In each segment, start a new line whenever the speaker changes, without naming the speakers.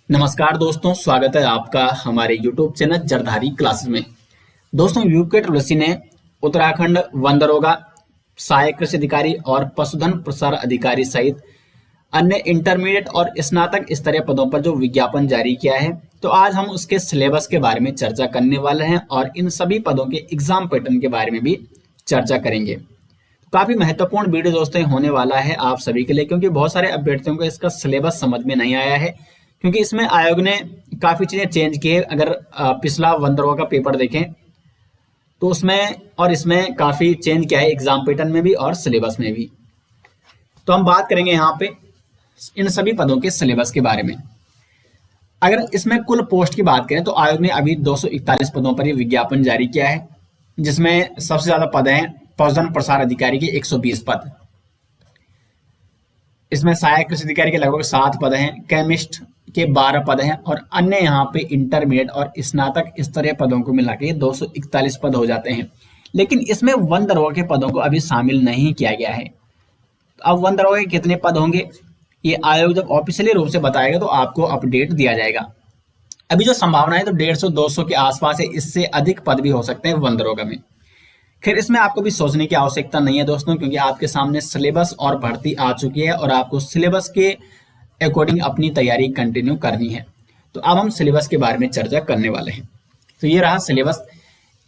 नमस्कार दोस्तों, स्वागत है आपका हमारे YouTube चैनल जरधारी क्लासेस में। दोस्तों, यूके ट्रिपल ने उत्तराखंड वन दरोगा, सहायक कृषि अधिकारी और पशुधन प्रसार अधिकारी सहित अन्य इंटरमीडिएट और स्नातक स्तरीय पदों पर जो विज्ञापन जारी किया है, तो आज हम उसके सिलेबस के बारे में चर्चा करने वाले हैं और इन सभी पदों के एग्जाम पैटर्न के बारे में भी चर्चा करेंगे। काफी महत्वपूर्ण वीडियो दोस्तों होने वाला है आप सभी के लिए, क्योंकि बहुत सारे अभ्यर्थियों को इसका सिलेबस समझ में नहीं आया है, क्योंकि इसमें आयोग ने काफी चीजें चेंज की है। अगर पिछला वन दरोगा का पेपर देखें तो उसमें और इसमें काफी चेंज किया है, एग्जाम पैटर्न में भी और सिलेबस में भी। तो हम बात करेंगे यहाँ पे इन सभी पदों के सिलेबस के बारे में। अगर इसमें कुल पोस्ट की बात करें तो आयोग ने अभी 241 पदों पर ये विज्ञापन जारी किया है, जिसमें सबसे ज्यादा पद हैं पशुधन प्रसार अधिकारी के 120 पद। इसमें सहायक कृषि अधिकारी के लगभग 7 पद हैं, केमिस्ट के 12 पद हैं और अन्य यहाँ पे इंटरमीडिएट और स्नातक स्तरीय पदों को मिला के 241 पद हो जाते हैं। लेकिन इसमें वन दरोगा के पदों को अभी शामिल नहीं किया गया है। अब वन दरोगा के कितने पद होंगे ये आयोग जब ऑफिशियली रूप से बताएगा तो आपको अपडेट दिया जाएगा। अभी जो संभावना है तो 150-200 के आसपास है, इससे अधिक पद भी हो सकते हैं वन दरोगा में। खैर, इसमें आपको भी सोचने की आवश्यकता नहीं है दोस्तों, क्योंकि आपके सामने सिलेबस और भर्ती आ चुकी है और आपको सिलेबस के अकॉर्डिंग अपनी तैयारी कंटिन्यू करनी है। तो अब हम सिलेबस के बारे में चर्चा करने वाले हैं। तो ये रहा सिलेबस।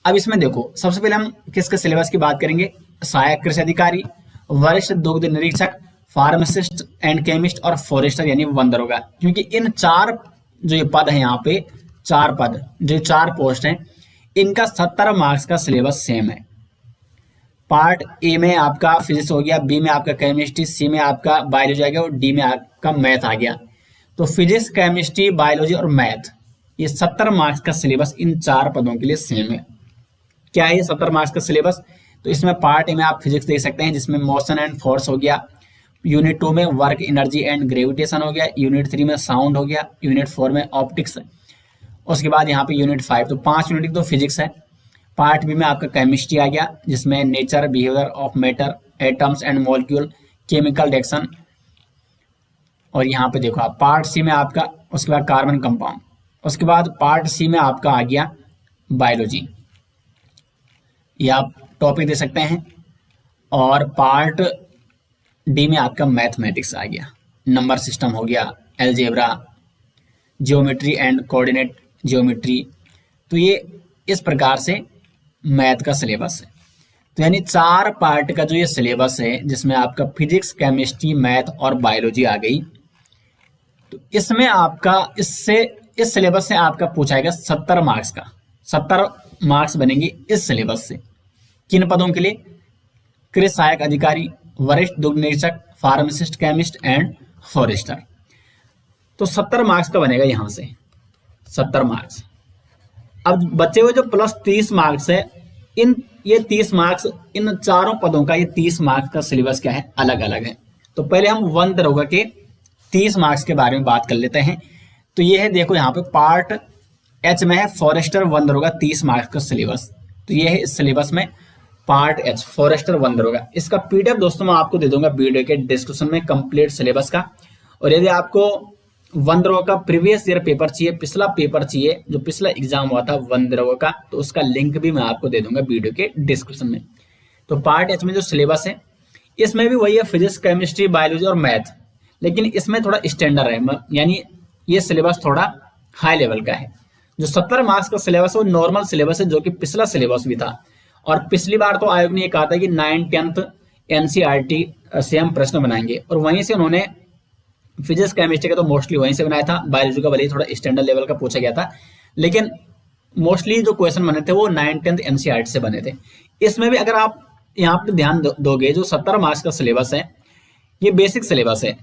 अब इसमें देखो, सबसे पहले हम किसके सिलेबस की बात करेंगे। सहायक कृषि अधिकारी, वरिष्ठ दुग्ध निरीक्षक, फार्मासिस्ट एंड केमिस्ट और फॉरेस्टर यानी वन दरोगा। क्योंकि इन 4 जो ये पद है, यहाँ पे 4 पद जो 4 पोस्ट हैं, इनका 70 मार्क्स का सिलेबस सेम है। पार्ट ए में आपका फिजिक्स हो गया, बी में आपका केमिस्ट्री, सी में आपका बायोलॉजी आ गया और डी में आपका मैथ आ गया। तो फिजिक्स, केमिस्ट्री, बायोलॉजी और मैथ, ये 70 मार्क्स का सिलेबस इन 4 पदों के लिए सेम है। क्या है ये 70 मार्क्स का सिलेबस? तो इसमें पार्ट ए में आप फिजिक्स देख सकते हैं, जिसमें मोशन एंड फोर्स हो गया। यूनिट 2 में वर्क, एनर्जी एंड ग्रेविटेशन हो गया। यूनिट 3 में साउंड हो गया। यूनिट 4 में ऑप्टिक्स। उसके बाद यहाँ पे यूनिट 5, तो 5 यूनिट तो फिजिक्स है। पार्ट बी में आपका केमिस्ट्री आ गया, जिसमें nature, behaviour of matter, atoms and molecule, chemical reaction. और यहाँ पे देखो आप पार्ट सी में आपका, उसके बाद कार्बन कंपाउंड। उसके बाद पार्ट सी में आपका आ गया बायोलॉजी, ये आप टॉपिक दे सकते हैं। और पार्ट डी में आपका मैथमेटिक्स आ गया, नंबर सिस्टम हो गया, algebra, geometry and coordinate geometry. तो ये इस प्रकार से मैथ का सिलेबस है। तो यानी 4 पार्ट का जो ये सिलेबस है, जिसमें आपका फिजिक्स, केमिस्ट्री, मैथ और बायोलॉजी आ गई। तो इसमें आपका इस सिलेबस से आपका पूछाएगा 70 मार्क्स का। 70 मार्क्स बनेंगे इस सिलेबस से। किन पदों के लिए? कृषि सहायक अधिकारी, वरिष्ठ दुग्ध निरीक्षक, फार्मासिस्ट, केमिस्ट एंड फॉरेस्टर। तो 70 मार्क्स का बनेगा यहां से 70 मार्क्स। अब बचे हुए जो प्लस 30 मार्क्स है, ये 30 मार्क्स इन 4 पदों का, ये 30 मार्क्स का सिलेबस क्या है, अलग अलग है। तो पहले हम वन दरोगा के 30 मार्क्स के बारे में बात कर लेते हैं। तो ये है, देखो यहाँ पे पार्ट एच में है फॉरेस्टर वन दरोगा 30 मार्क्स का सिलेबस। तो ये है इस सिलेबस में पार्ट एच फॉरेस्टर वन दरोगा। इसका पीडीएफ दोस्तों मैं आपको दे दूंगा वीडियो के डिस्क्रिप्शन में, कंप्लीट सिलेबस का। और यदि आपको वन दरोगा का प्रीवियस ईयर पेपर चाहिए, पिछला पेपर चाहिए, जो पिछला एग्जाम हुआ था वन दरोगा का, तो उसका लिंक भी मैं आपको दे दूंगा वीडियो के डिस्क्रिप्शन में। तो पार्ट एच में जो सिलेबस है, इसमें भी वही है फिजिक्स, केमिस्ट्री, बायोलॉजी और मैथ, लेकिन इसमें थोड़ा स्टैंडर्ड है, यानी ये सिलेबस थोड़ा हाई लेवल का है। जो 70 मार्क्स का सिलेबस है वो नॉर्मल सिलेबस है, जो कि पिछला सिलेबस भी था। और पिछली बार तो आयोग ने ये कहा था कि 9th-10th एनसीईआरटी से हम प्रश्न बनाएंगे, और वहीं से उन्होंने फिजिक्स, केमिस्ट्री का तो मोस्टली वहीं से बनाया था। बायोलॉजी का भले ही थोड़ा स्टैंडर्ड लेवल का पूछा गया था, लेकिन मोस्टली जो क्वेश्चन बने थे वो 9th-10th एनसीईआरटी से बने थे। इसमें भी अगर आप यहाँ पे ध्यान दोगे, जो 70 मार्क्स का सिलेबस है ये बेसिक सिलेबस है,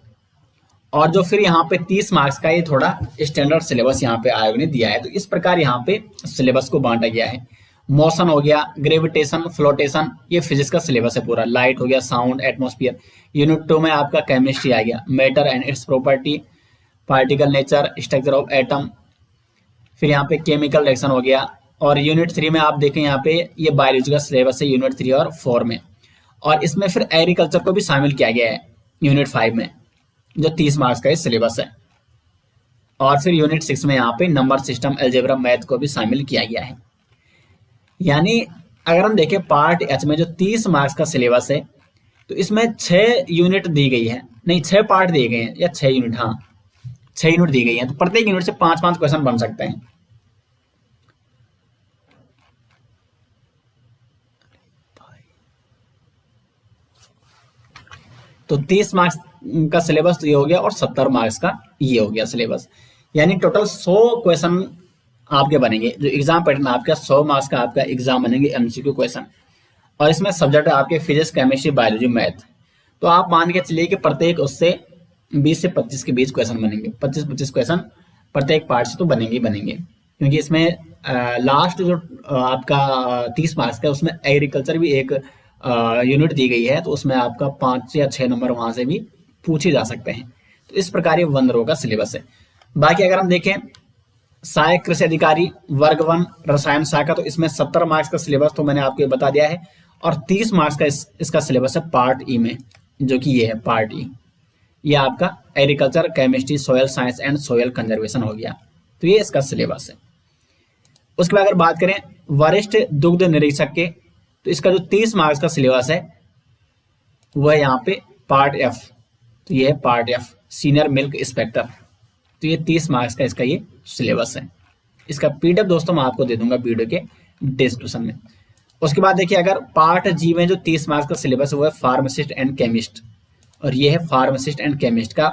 और जो फिर यहाँ पे 30 मार्क्स का ये थोड़ा स्टैंडर्ड सिलेबस यहाँ पे आयोग ने दिया है। तो इस प्रकार यहाँ पे सिलेबस को बांटा गया है। मोशन हो गया, ग्रेविटेशन, फ्लोटेशन, ये फिजिक्स का सिलेबस है पूरा। लाइट हो गया, साउंड, एटमॉस्फेयर। यूनिट 2 में आपका केमिस्ट्री आ गया, matter and it's property, particle nature, structure of atom. फिर यहाँ पे केमिकल रिएक्शन हो गया। और यूनिट 3 में आप देखें, यहाँ पे ये बायोलॉजी का सिलेबस है यूनिट 3 और 4 में। और इसमें फिर एग्रीकल्चर को भी शामिल किया गया है यूनिट 5 में, जो 30 मार्क्स का सिलेबस है। और फिर यूनिट 6 में यहाँ पे नंबर सिस्टम, अलजेब्रा, मैथ को भी शामिल किया गया है। यानी अगर हम देखें पार्ट एच में जो 30 मार्क्स का सिलेबस है, तो इसमें 6 यूनिट दी गई है, नहीं 6 पार्ट दिए गए हैं, या 6 यूनिट, हाँ 6 यूनिट दी गई है। तो प्रत्येक यूनिट से 5-5 क्वेश्चन बन सकते हैं। तो 30 मार्क्स का सिलेबस ये हो गया और 70 मार्क्स का ये हो गया सिलेबस। यानी टोटल 100 क्वेश्चन आपके बनेंगे। जो एग्जाम पैटर्न आपका 100 मार्क्स का आपका एग्जाम बनेंगे एमसीक्यू क्वेश्चन। और इसमें सब्जेक्ट आपके फिजिक्स, केमिस्ट्री, बायोलॉजी, मैथ। तो आप मान के चलिए कि प्रत्येक उससे 20 से 25 के बीच क्वेश्चन बनेंगे। 25-25 क्वेश्चन प्रत्येक पार्ट से तो बनेंगे ही बनेंगे, क्योंकि इसमें लास्ट जो आपका 30 मार्क्स का, उसमें एग्रीकल्चर भी एक यूनिट दी गई है, तो उसमें आपका 5 या 6 नंबर वहां से भी पूछे जा सकते हैं। तो इस प्रकार ये 1 रो का सिलेबस है। बाकी अगर हम देखें सहायक कृषि अधिकारी वर्ग 1 रसायन शाखा, तो इसमें 70 मार्क्स का सिलेबस तो मैंने आपको बता दिया है, और 30 मार्क्स का इसका सिलेबस है पार्ट ई में, जो कि ये है पार्ट ई। ये आपका agriculture, chemistry, soil science and soil conservation हो गया। तो ये इसका सिलेबस है। उसके बाद अगर बात करें वरिष्ठ दुग्ध निरीक्षक के, तो इसका जो 30 मार्क्स का सिलेबस है वह है यहाँ पे पार्ट एफ। तो ये है part F, senior milk inspector. तो ये 30 मार्क्स का इसका ये सिलेबस है। इसका पीडीएफ दोस्तों मैं आपको दे दूंगा वीडियो के डिस्क्रिप्शन में। उसके बाद देखिए अगर पार्ट जी में जो 30 मार्क्स का सिलेबस है वो है फार्मासिस्ट एंड केमिस्ट, और ये है फार्मासिस्ट एंड केमिस्ट का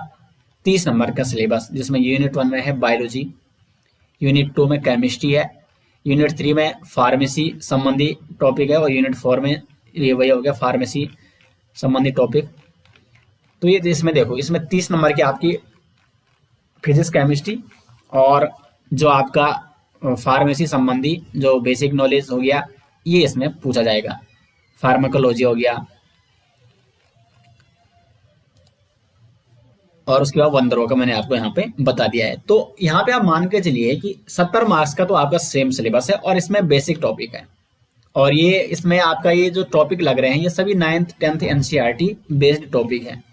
30 नंबर का सिलेबस, जिसमें यूनिट 1 में है बायोलॉजी, यूनिट 2 में केमिस्ट्री है, यूनिट 3 में फार्मेसी संबंधी टॉपिक है, और यूनिट 4 में ये वही हो गया फार्मेसी संबंधी टॉपिक। तो ये इसमें देखो, इसमें 30 नंबर की आपकी फिजिक्स, केमिस्ट्री और जो आपका फार्मेसी संबंधी जो बेसिक नॉलेज हो गया, ये इसमें पूछा जाएगा। फार्माकोलॉजी हो गया, और उसके बाद 1 रो का मैंने आपको यहाँ पे बता दिया है। तो यहाँ पे आप मान के चलिए कि 70 मार्क्स का तो आपका सेम सिलेबस है, और इसमें बेसिक टॉपिक है, और ये इसमें आपका ये जो टॉपिक लग रहे हैं ये सभी 9th 10th NCERT based topic है।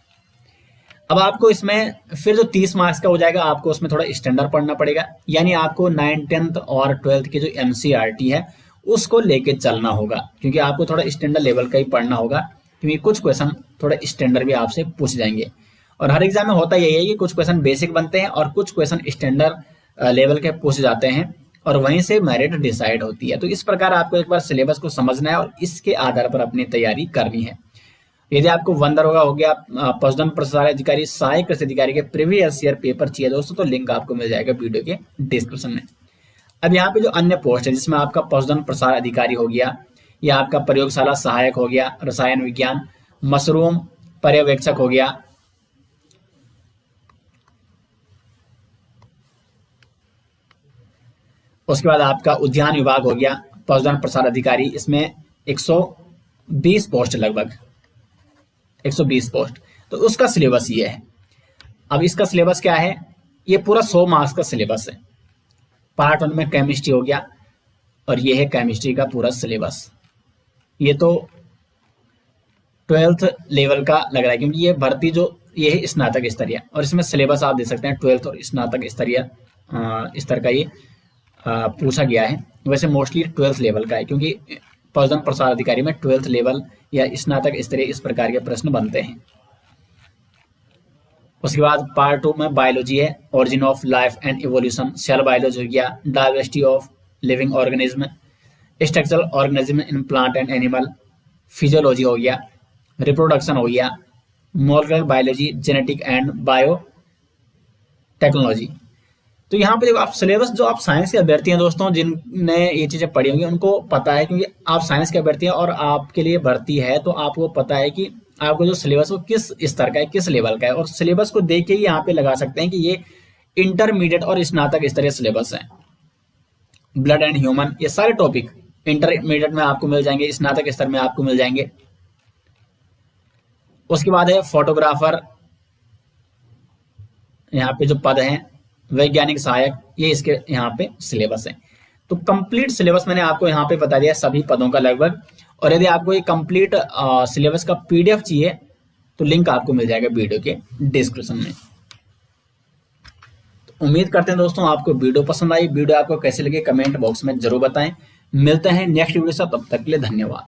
अब आपको इसमें फिर जो 30 मार्क्स का हो जाएगा, आपको उसमें थोड़ा स्टैंडर्ड पढ़ना पड़ेगा, यानी आपको 9th 10th और 12th की जो एनसीईआरटी है उसको लेके चलना होगा, क्योंकि आपको थोड़ा स्टैंडर्ड लेवल का ही पढ़ना होगा, क्योंकि कुछ क्वेश्चन थोड़ा स्टैंडर्ड भी आपसे पूछ जाएंगे। और हर एग्जाम में होता यही है कि कुछ क्वेश्चन बेसिक बनते हैं और कुछ क्वेश्चन स्टैंडर्ड लेवल के पूछे जाते हैं, और वहीं से मेरिट डिसाइड होती है। तो इस प्रकार आपको एक बार सिलेबस को समझना है और इसके आधार पर अपनी तैयारी करनी है। यदि आपको 1 दरोगा हो गया, पशुधन प्रसार अधिकारी, सहायक कृषि अधिकारी के प्रीवियस ईयर पेपर चाहिए दोस्तों, तो लिंक आपको मिल जाएगा वीडियो के डिस्क्रिप्शन में। अब यहाँ पे जो अन्य पोस्ट है, जिसमें आपका पशुधन प्रसार अधिकारी हो गया, या आपका प्रयोगशाला सहायक हो गया, रसायन विज्ञान, मशरूम पर्यवेक्षक हो गया, उसके बाद आपका उद्यान विभाग हो गया, पशुधन प्रसार अधिकारी, इसमें 120 पोस्ट, लगभग 120 पोस्ट। तो उसका सिलेबस ये है। अब इसका सिलेबस क्या है, ये पूरा 100 मार्क्स का सिलेबस है। पार्ट 1 में केमिस्ट्री हो गया, और ये है केमिस्ट्री का पूरा सिलेबस। ये तो 12th लेवल का लग रहा है, क्योंकि ये भर्ती जो ये है स्नातक स्तरीय, और इसमें सिलेबस आप देख सकते हैं 12th और स्नातक स्तरीय स्तर का ये पूछा गया है। वैसे मोस्टली 12th लेवल का है, क्योंकि पशुधन प्रसार अधिकारी में 12th लेवल या स्नातक स्तरीय इस प्रकार के प्रश्न बनते हैं। उसके बाद पार्ट 2 में बायोलॉजी है, origin of life and evolution, cell biology हो गया, diversity of living organism, structural organism in plant and animal, physiology हो गया, रिप्रोडक्शन हो गया, molecular biology, genetic and biotechnology. तो यहाँ पे देखो आप सिलेबस, जो आप साइंस के अभ्यर्थी हैं दोस्तों, जिनने ये चीजें पढ़ी होंगी उनको पता है, क्योंकि आप साइंस के अभ्यर्थी हैं और आपके लिए भर्ती है, तो आपको पता है कि आपको जो सिलेबस वो किस स्तर का है, किस लेवल का है, और सिलेबस को देख के ही यहाँ पे लगा सकते हैं कि ये इंटरमीडिएट और स्नातक स्तरीय सिलेबस है। ब्लड एंड ह्यूमन, ये सारे टॉपिक इंटरमीडिएट में आपको मिल जाएंगे, स्नातक स्तर में आपको मिल जाएंगे। उसके बाद है फोटोग्राफर, यहाँ पे जो पद हैं, वैज्ञानिक सहायक, ये इसके यहाँ पे सिलेबस है। तो कंप्लीट सिलेबस मैंने आपको यहाँ पे बता दिया सभी पदों का लगभग। और यदि आपको ये कंप्लीट सिलेबस का पीडीएफ चाहिए तो लिंक आपको मिल जाएगा वीडियो के डिस्क्रिप्शन में। तो उम्मीद करते हैं दोस्तों आपको वीडियो पसंद आई। वीडियो आपको कैसे लगे कमेंट बॉक्स में जरूर बताएं। मिलते हैं नेक्स्ट वीडियो से, तब तक के लिए धन्यवाद।